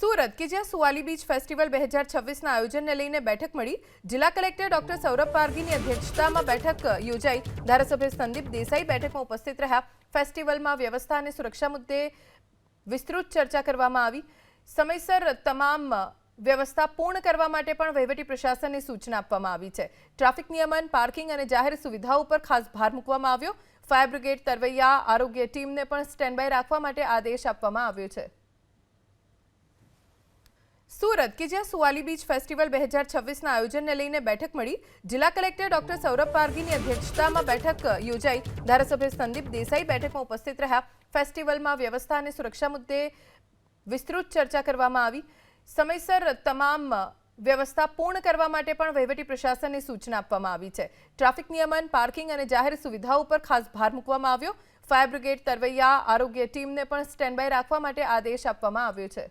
સુરત કે જ્યાં Suvali beach festival 2026ના આયોજનને લઈને બેઠક મળી। જિલ્લા કલેક્ટર ડોક્ટર સૌરભ પારગીની અધ્યક્ષતામાં બેઠક યોજાઈ। ધારાસભ્ય સંદીપ દેસાઈ બેઠકમાં ઉપસ્થિત રહ્યા। ફેસ્ટિવલમાં વ્યવસ્થા અને સુરક્ષા મુદ્દે વિસ્તૃત ચર્ચા કરવામાં આવી। સમયસર તમામ વ્યવસ્થા પૂર્ણ કરવા માટે પણ વહીવટી પ્રશાસનને સૂચના આપવામાં આવી છે। ટ્રાફિક નિયમન, પાર્કિંગ અને જાહેર સુવિધાઓ પર ખાસ ભાર મૂકવામાં આવ્યો। ફાયર બ્રિગેડ, તરવૈયા, આરોગ્ય ટીમને પણ સ્ટેન્ડ બાય રાખવા માટે આદેશ આપવામાં આવ્યો છે। સુરત કે જ્યાં સુવાલી બીચ ફેસ્ટિવલ 2026ના આયોજનને લઈને બેઠક મળી। જિલ્લા કલેક્ટર ડોક્ટર સૌરભ પારગીની અધ્યક્ષતામાં બેઠક યોજાઈ। ધારાસભ્ય સંદીપ દેસાઈ બેઠકમાં ઉપસ્થિત રહ્યા। ફેસ્ટિવલમાં વ્યવસ્થા અને સુરક્ષા મુદ્દે વિસ્તૃત ચર્ચા કરવામાં આવી। સમયસર તમામ વ્યવસ્થા પૂર્ણ કરવા માટે પણ વહીવટી પ્રશાસનને સૂચના આપવામાં આવી છે। ટ્રાફિક નિયમન, પાર્કિંગ અને જાહેર સુવિધાઓ પર ખાસ ભાર મૂકવામાં આવ્યો। ફાયર બ્રિગેડ, તરવૈયા, આરોગ્ય ટીમને પણ સ્ટેન્ડ બાય રાખવા માટે આદેશ આપવામાં આવ્યો છે।